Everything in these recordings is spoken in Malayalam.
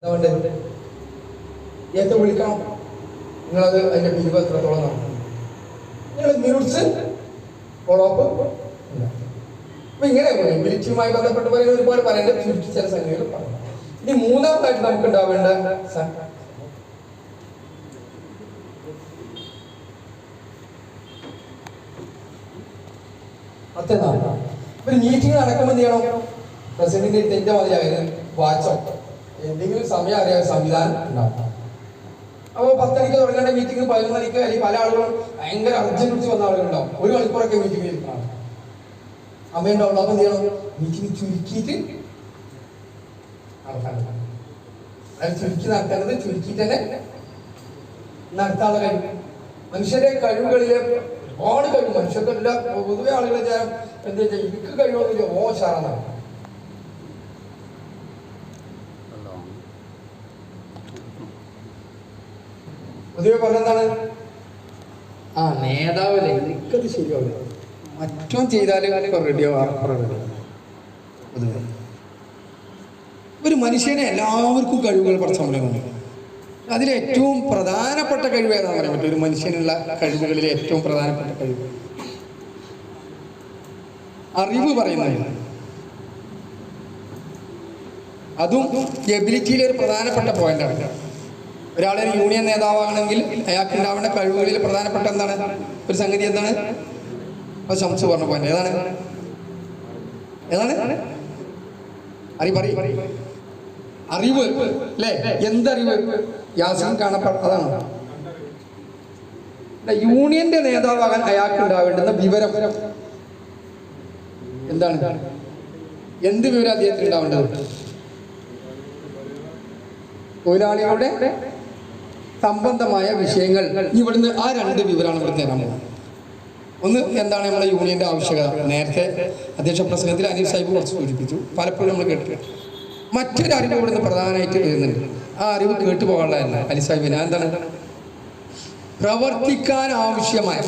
അതുകൊണ്ട് ഏറ്റവും വിളിക്കണം. നിങ്ങളത് അതിൻ്റെ പിരിവ് എത്രത്തോളം നടക്കണം. നിങ്ങൾ മിനിറ്റ്സ് ഫോളോ അപ്പ് ഇല്ല. അപ്പൊ ഇങ്ങനെ മിലിറ്ററിയുമായി ബന്ധപ്പെട്ട് പറയുന്ന ഒരുപാട് പറയേണ്ട ചുരുക്കി ചില സംഖ്യകൾ പറഞ്ഞു. ഇനി മൂന്നാമതായിട്ട് നമുക്ക് ഉണ്ടാവേണ്ട ഒരു മീറ്റിംഗ് നടക്കുമ്പോൾ എന്ത് ചെയ്യണം? പ്രസിഡന്റിന്റെ ഇതിന്റെ മതിയായത് വാച്ചോ എന്തെങ്കിലും സമയം അറിയാൻ സംവിധാനം ഉണ്ടാവും. അപ്പോൾ 10 മണിക്ക് തുടങ്ങേണ്ട മീറ്റിംഗ് 11 മണിക്ക് അല്ലെങ്കിൽ പല ആളുകളും ഭയങ്കര അർജന്റ് പിടിച്ച് വന്ന ആളുകളുണ്ടാവും. ഒരു മണിക്കൂറൊക്കെ മീറ്റിംഗ് ഇരിക്കണം. അമ്മയുണ്ടാവുള്ളൂ. അപ്പം എന്ത് ചെയ്യണം? മീറ്റിംഗ് ചുരുക്കിയിട്ട് നടത്താൻ. അത് ചുരുക്കി നടത്തേണ്ടത് ചുരുക്കിയിട്ട് തന്നെ നടത്താനുള്ള കഴിവ്. മനുഷ്യരുടെ കഴിവുകളിലെ ഒരുപാട് കഴിവ് മനുഷ്യർക്കെല്ലാം പൊതുവെ ആളുകളെ എന്താ വെച്ചാൽ എനിക്ക് കഴിവൊന്നുമില്ല, ഓശാറാണ്. പൊതുവെ പറഞ്ഞെന്താണ്? നേതാവല്ലേ എനിക്കത് ശരിയാവില്ല, മറ്റോ ചെയ്താലും റെഡിയാവും. ഒരു മനുഷ്യനെ എല്ലാവർക്കും കഴിവുകൾ പഠിച്ചുകൊണ്ടുണ്ട്. അതിലേറ്റവും പ്രധാനപ്പെട്ട കഴിവ് ഏതാണെന്ന് പറയാൻ പറ്റും. ഒരു മനുഷ്യനുള്ള കഴിവുകളിലെ ഏറ്റവും പ്രധാനപ്പെട്ട കഴിവ് അറിവ് പറയുന്നത്. അതും എബിലിറ്റിയിലെ ഒരു പ്രധാനപ്പെട്ട പോയിന്റാണ്. ഒരാളൊരു യൂണിയൻ നേതാവാണെങ്കിൽ അയാൾക്ക് ഉണ്ടാവേണ്ട കഴിവുകളിൽ പ്രധാനപ്പെട്ട എന്താണ് ഒരു സംഗതി? എന്താണ്? അത് ശംസു പറഞ്ഞ പോയിന്റ് ഏതാണ്? അറിവ് അല്ലേ? എന്തറിവ്? യാസിൻ കാണപ്പെട്ടതാണ്. യൂണിയന്റെ നേതാവാകാൻ അയാൾക്ക് ഉണ്ടാവേണ്ടുന്ന വിവരം എന്താണ്? എന്ത് വിവരം അദ്ദേഹത്തിന് ഉണ്ടാവേണ്ടത്? തൊഴിലാളികളുടെ സംബന്ധമായ വിഷയങ്ങൾ. ഇവിടുന്ന് ആ 2 വിവരമാണ് ഇവിടുന്ന് തരാൻ പോകുന്നത്. ഒന്ന്, എന്താണ് നമ്മുടെ യൂണിയന്റെ ആവശ്യകത? നേരത്തെ അധ്യക്ഷ പ്രസംഗത്തിൽ അനീഫ് സാഹിബ് കുറച്ച് സൂചിപ്പിച്ചു, പലപ്പോഴും നമ്മൾ കേട്ടിട്ടുണ്ട്. മറ്റൊരു അറിവ് ഇവിടുന്ന് പ്രധാനമായിട്ട് വരുന്നുണ്ട്. ആ അറിവ് കേട്ടു പോകാനുള്ളതല്ല അലി സാഹിബിന്. എന്താണ്? പ്രവർത്തിക്കാൻ ആവശ്യമായ.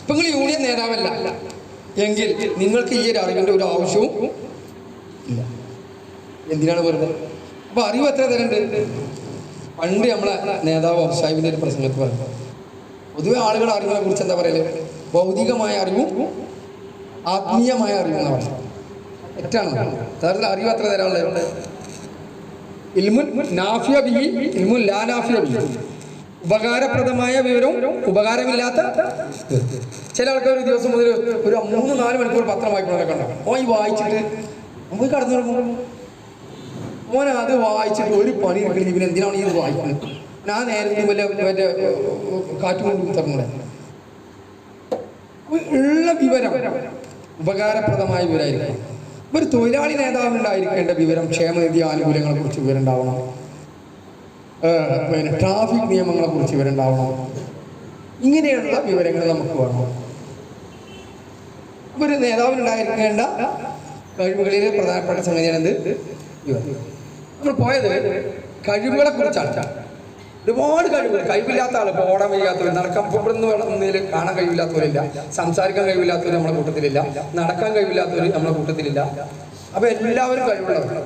ഇപ്പൊ നിങ്ങൾ യൂണിയൻ നേതാവല്ല എങ്കിൽ നിങ്ങൾക്ക് ഈ ഒരു അറിവിന്റെ ഒരു ആവശ്യവും ഇല്ല. എന്തിനാണ് വെറുതെ? അപ്പൊ അറിവ് എത്ര തരണ്ട്? പണ്ട് നമ്മളെ നേതാവ് സാഹിബിന്റെ ഒരു പ്രസംഗത്തിൽ പറഞ്ഞു, പൊതുവെ ആളുകൾ അറിവിനെ കുറിച്ച് എന്താ പറയല്? ഭൗതികമായ അറിവും ആത്മീയമായ അറിവും എന്നാ പറയുന്നത്. തെറ്റാണ്. യഥാർത്ഥത്തിൽ അറിവ് എത്ര തരാനുള്ളത്? ഇൽമുൻ നാഫിയ ബിഹി, ഇൽമുൻ ലാ നാഫിയ ബിഹി. ഉപകാരപ്രദമായ വിവരവും ഉപകാരമില്ലാത്ത. ചില ആൾക്കാർ ഒരു ദിവസം മുതൽ ഒരു 3-4 മണിക്കൂർ പത്രം വായിക്കുന്നവരൊക്കെ ഉണ്ടാവും. ഓൻ വായിച്ചിട്ട് നമുക്ക് കടന്നു തുടങ്ങും. മോനെ അത് വായിച്ചിട്ട് ഒരു പണി എടുക്കണമെങ്കിൽ ഇവന് എന്തിനാണ് ഈ വായിക്കുന്നത്? ഞാൻ നേരത്തെ മറ്റേ കാറ്റുകൊണ്ട് തുറന്നൂടെ? ഉള്ള വിവരം ഉപകാരപ്രദമായ വിവരമായിരിക്കും. ഒരു തൊഴിലാളി നേതാവിനുണ്ടായിരിക്കേണ്ട വിവരം ക്ഷേമനിധി ആനുകൂല്യങ്ങളെ കുറിച്ച് വിവരം ഉണ്ടാവണം. പിന്നെ ട്രാഫിക് നിയമങ്ങളെ കുറിച്ച് വിവരം ഉണ്ടാവണം. ഇങ്ങനെയുള്ള വിവരങ്ങൾ നമുക്ക് വേണം. ഒരു നേതാവിനുണ്ടായിരിക്കേണ്ട കഴിവുകളിലെ പ്രധാനപ്പെട്ട സംഗതിയാണ് എന്ത്? നമ്മൾ പോയത് കഴിവുകളെ കുറിച്ചാണ്. ഒരുപാട് കഴിവില്ലാത്ത ആൾ, ഇപ്പോൾ ഓടാൻ വയ്യാത്തവർ, നടക്കാൻ ഇവിടുന്ന് ഒന്നിൽ കാണാൻ കഴിവില്ലാത്തവരില്ല, സംസാരിക്കാൻ കഴിവില്ലാത്തവർ നമ്മളെ കൂട്ടത്തിലില്ല, നടക്കാൻ കഴിവില്ലാത്തവർ നമ്മളെ കൂട്ടത്തിലില്ല. അപ്പൊ എല്ലാവരും കഴിവുള്ളവർ.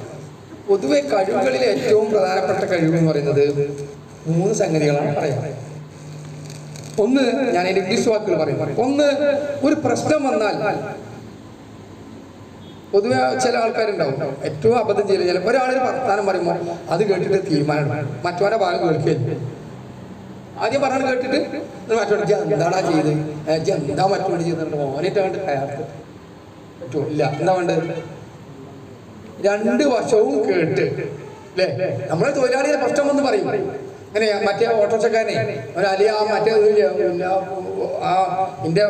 പൊതുവെ കഴിവുകളിലെ ഏറ്റവും പ്രധാനപ്പെട്ട കഴിവ് എന്ന് പറയുന്നത് 3 സംഗതികളാണ് പറയാം. ഒന്ന്, ഞാൻ അതിന്റെ ഇംഗ്ലീഷ് വാക്കുകൾ പറയുന്നത്. ഒന്ന്, ഒരു പ്രശ്നം വന്നാൽ പൊതുവെ ചില ആൾക്കാരുണ്ടാവും ഏറ്റവും അബദ്ധം ചെയ്യില്ല. ചിലപ്പോൾ ഒരാളൊരു വർത്താനം പറയുമ്പോൾ അത് കേട്ടിട്ട് തീരുമാനം മറ്റവരുടെ ഭാഗം കേൾക്കുകയില്ല. ആദ്യം പറഞ്ഞു കേട്ടിട്ട് മറ്റോട് എന്താടാ ചെയ്ത് എന്താ മറ്റോട് ചെയ്തിട്ട് മോനിട്ട് വേണ്ട കയർക്ക് പറ്റുമോ? ഇല്ല. എന്താ വേണ്ടത്? 2 വർഷവും കേട്ട് അല്ലേ? നമ്മളെ തൊഴിലാളിയെ പ്രശ്നം എന്ന് പറയും. അങ്ങനെ മറ്റേ ഓട്ടോറിക്ഷക്കാരനെ ഒരലിയ മറ്റേ എൻ്റെ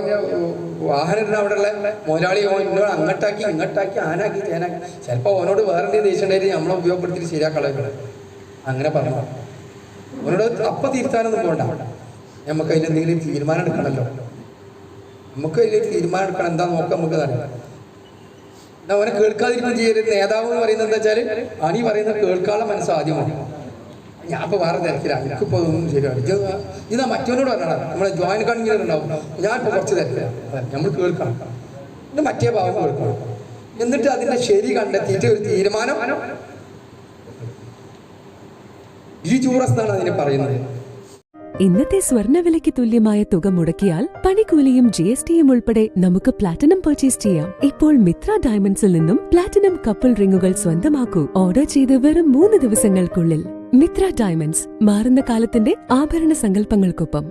വാഹനം അവിടെ ഉള്ള മുതലാളി എന്നോട് അങ്ങോട്ടാക്കി ഇങ്ങോട്ടാക്കി ആനാക്കി ചേനാക്കി ചിലപ്പോൾ ഓനോട് വേറെ എന്തെങ്കിലും ദേഷ്യം ഉണ്ടായിട്ട് നമ്മളെ ഉപയോഗപ്പെടുത്തിയിട്ട് ശരിയാക്കളെ അങ്ങനെ പറഞ്ഞു. അവനോട് അപ്പം തിരുത്താനൊന്നും പോകണ്ട. നമുക്ക് അതിലെന്തെങ്കിലും തീരുമാനം എടുക്കണമല്ലോ. നമുക്ക് അതിൽ തീരുമാനം എടുക്കണം. എന്താ നോക്കാം, നമുക്ക് അറിയാം. എന്നാ അവനെ കേൾക്കാതിരിക്കും ചെയ്യരുത്. നേതാവ് എന്ന് പറയുന്നത് എന്താ വെച്ചാൽ അണി പറയുന്നത് കേൾക്കാനുള്ള മനസ്സ് ആദ്യമാണ്. ഞാൻ ഇപ്പോൾ വേറെ തിരക്കില്ല, എനിക്കിപ്പോൾ ഒന്നും ശരിയാണ്. ഇതാ മറ്റവനോട് പറഞ്ഞാൽ നമ്മളെ ജോയിൻ കൺവീനർ ഉണ്ടാവും, ഞാനിപ്പോൾ കുറച്ച് തിരക്കില്ല, നമ്മൾ കേൾക്കണം. ഇത് മറ്റേ ഭാഗം കേൾക്കണം. എന്നിട്ട് അതിൻ്റെ ശരി കണ്ടെത്തിയിട്ട് ഒരു തീരുമാനം ഇരിചൂറസ് എന്നാണ് അതിനെ പറയുന്നത്. ഇന്നത്തെ സ്വർണ്ണവിലയ്ക്ക് തുല്യമായ തുക മുടക്കിയാൽ പണിക്കൂലിയും GSTയും ഉൾപ്പെടെ നമുക്ക് പ്ലാറ്റിനം പർച്ചേസ് ചെയ്യാം. ഇപ്പോൾ മിത്ര ഡയമണ്ട്സിൽ നിന്നും പ്ലാറ്റിനം കപ്പിൾ റിങ്ങുകൾ സ്വന്തമാക്കൂ. ഓർഡർ ചെയ്ത് വെറും 3 ദിവസങ്ങൾക്കുള്ളിൽ. മിത്ര ഡയമണ്ട്സ്, മാറുന്ന കാലത്തിന്റെ ആഭരണ സങ്കല്പങ്ങൾക്കൊപ്പം.